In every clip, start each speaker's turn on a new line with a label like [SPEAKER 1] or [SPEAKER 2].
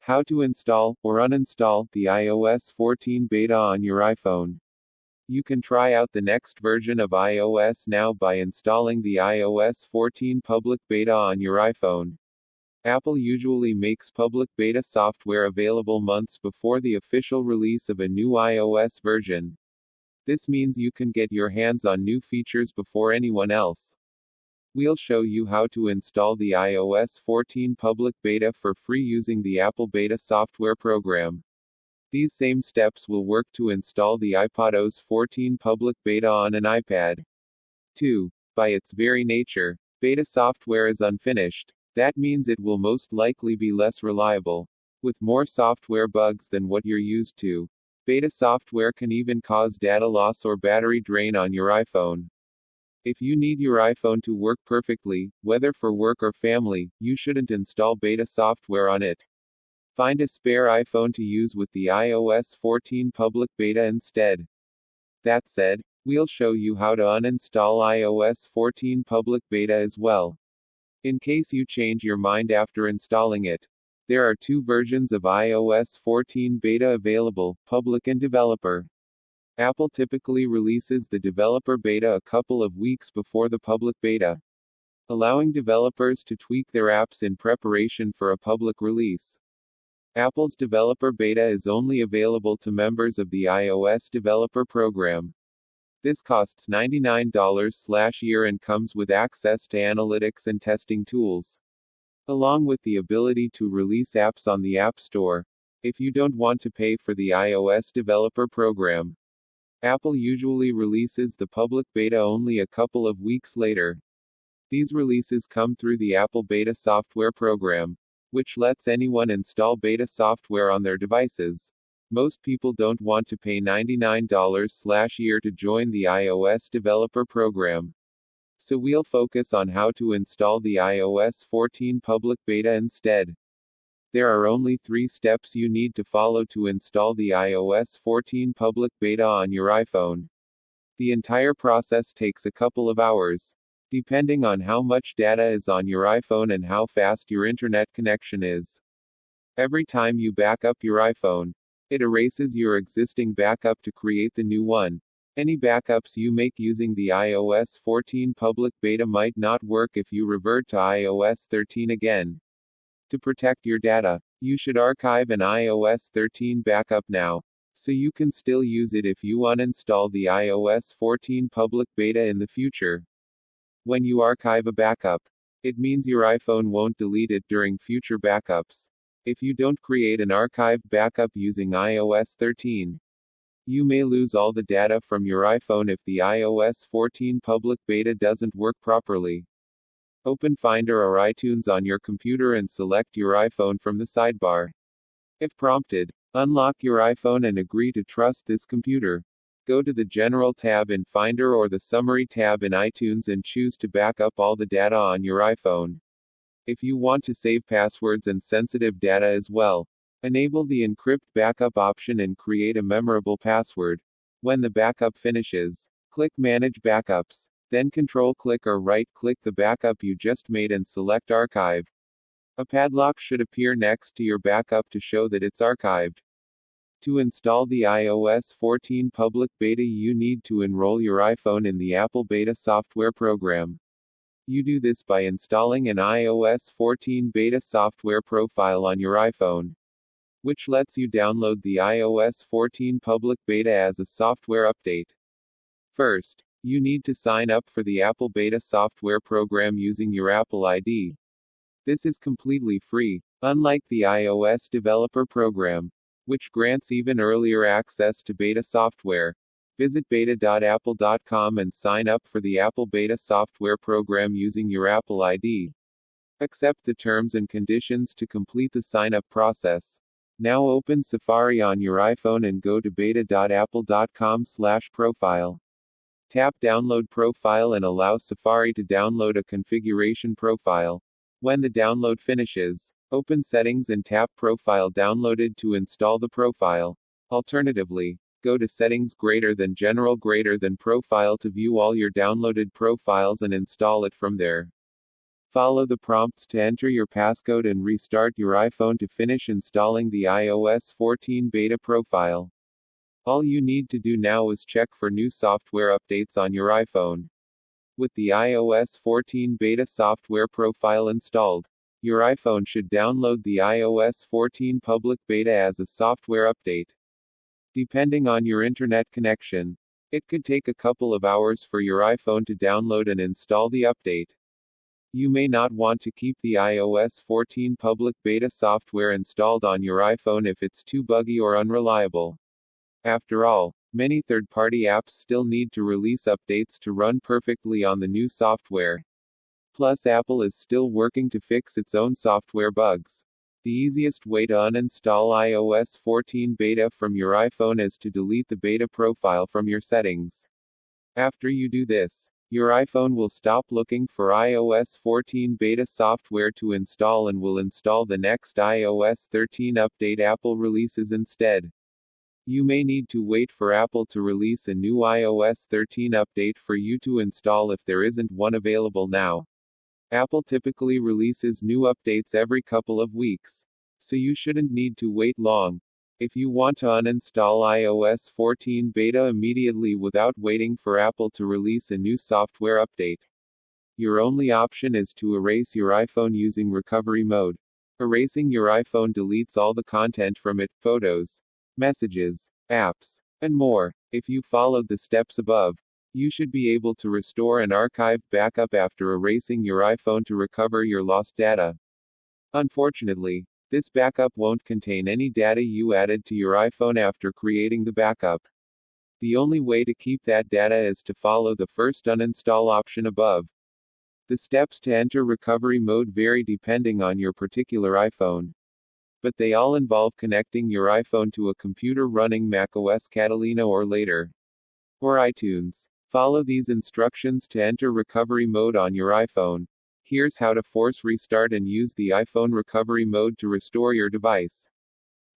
[SPEAKER 1] How to install, or uninstall, the iOS 14 beta on your iPhone. You can try out the next version of iOS now by installing the iOS 14 public beta on your iPhone. Apple usually makes public beta software available months before the official release of a new iOS version. This means you can get your hands on new features before anyone else. We'll show you how to install the iOS 14 public beta for free using the Apple Beta software program. These same steps will work to install the iPadOS 14 public beta on an iPad. 2. By its very nature, beta software is unfinished. That means it will most likely be less reliable, with more software bugs than what you're used to. Beta software can even cause data loss or battery drain on your iPhone. If you need your iPhone to work perfectly, whether for work or family, you shouldn't install beta software on it. Find a spare iPhone to use with the iOS 14 public beta instead. That said, we'll show you how to uninstall iOS 14 public beta as well. In case you change your mind after installing it, there are two versions of iOS 14 beta available, public and developer. Apple typically releases the developer beta a couple of weeks before the public beta, allowing developers to tweak their apps in preparation for a public release. Apple's developer beta is only available to members of the iOS developer program. This costs $99/year and comes with access to analytics and testing tools, along with the ability to release apps on the App Store. If you don't want to pay for the iOS developer program, Apple usually releases the public beta only a couple of weeks later. These releases come through the Apple Beta software program, which lets anyone install beta software on their devices. Most people don't want to pay $99/year to join the iOS developer program. So we'll focus on how to install the iOS 14 public beta instead. There are only 3 steps you need to follow to install the iOS 14 public beta on your iPhone. The entire process takes a couple of hours, depending on how much data is on your iPhone and how fast your internet connection is. Every time you back up your iPhone, it erases your existing backup to create the new one. Any backups you make using the iOS 14 public beta might not work if you revert to iOS 13 again. To protect your data, you should archive an iOS 13 backup now, so you can still use it if you uninstall the iOS 14 public beta in the future. When you archive a backup, it means your iPhone won't delete it during future backups. If you don't create an archived backup using iOS 13, you may lose all the data from your iPhone if the iOS 14 public beta doesn't work properly. Open Finder or iTunes on your computer and select your iPhone from the sidebar. If prompted, unlock your iPhone and agree to trust this computer. Go to the General tab in Finder or the Summary tab in iTunes and choose to back up all the data on your iPhone. If you want to save passwords and sensitive data as well, enable the Encrypt Backup option and create a memorable password. When the backup finishes, click Manage Backups. Then Control-click or right-click the backup you just made and select Archive. A padlock should appear next to your backup to show that it's archived. To install the iOS 14 public beta, you need to enroll your iPhone in the Apple Beta software program. You do this by installing an iOS 14 beta software profile on your iPhone, which lets you download the iOS 14 public beta as a software update. First, you need to sign up for the Apple Beta software program using your Apple ID. This is completely free, unlike the iOS developer program, which grants even earlier access to beta software. Visit beta.apple.com and sign up for the Apple Beta software program using your Apple ID. Accept the terms and conditions to complete the sign-up process. Now open Safari on your iPhone and go to beta.apple.com/profile. Tap Download Profile and allow Safari to download a configuration profile. When the download finishes, open Settings and tap Profile Downloaded to install the profile. Alternatively, go to Settings General Profile to view all your downloaded profiles and install it from there. Follow the prompts to enter your passcode and restart your iPhone to finish installing the iOS 14 beta profile. All you need to do now is check for new software updates on your iPhone. With the iOS 14 beta software profile installed, your iPhone should download the iOS 14 public beta as a software update. Depending on your internet connection, it could take a couple of hours for your iPhone to download and install the update. You may not want to keep the iOS 14 public beta software installed on your iPhone if it's too buggy or unreliable. After all, many third-party apps still need to release updates to run perfectly on the new software. Plus, Apple is still working to fix its own software bugs. The easiest way to uninstall iOS 14 beta from your iPhone is to delete the beta profile from your settings. After you do this, your iPhone will stop looking for iOS 14 beta software to install and will install the next iOS 13 update Apple releases instead. You may need to wait for Apple to release a new iOS 13 update for you to install if there isn't one available now. Apple typically releases new updates every couple of weeks, so you shouldn't need to wait long. If you want to uninstall iOS 14 beta immediately without waiting for Apple to release a new software update, your only option is to erase your iPhone using recovery mode. Erasing your iPhone deletes all the content from it, photos, messages, apps, and more. If you followed the steps above, you should be able to restore an archived backup after erasing your iPhone to recover your lost data. Unfortunately, this backup won't contain any data you added to your iPhone after creating the backup. The only way to keep that data is to follow the first uninstall option above. The steps to enter recovery mode vary depending on your particular iPhone, but they all involve connecting your iPhone to a computer running macOS Catalina or later, or iTunes. Follow these instructions to enter recovery mode on your iPhone. Here's how to force restart and use the iPhone recovery mode to restore your device.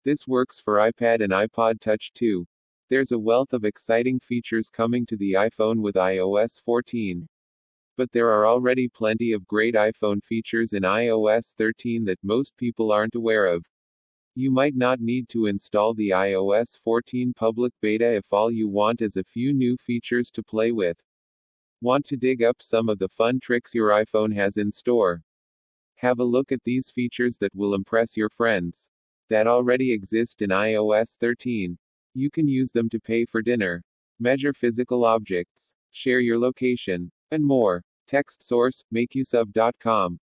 [SPEAKER 1] This works for iPad and iPod Touch too. There's a wealth of exciting features coming to the iPhone with iOS 14. But there are already plenty of great iPhone features in iOS 13 that most people aren't aware of. You might not need to install the iOS 14 public beta if all you want is a few new features to play with. Want to dig up some of the fun tricks your iPhone has in store? Have a look at these features that will impress your friends. That already exist in iOS 13. You can use them to pay for dinner, measure physical objects, share your location, and more. Text source, makeuseof.com.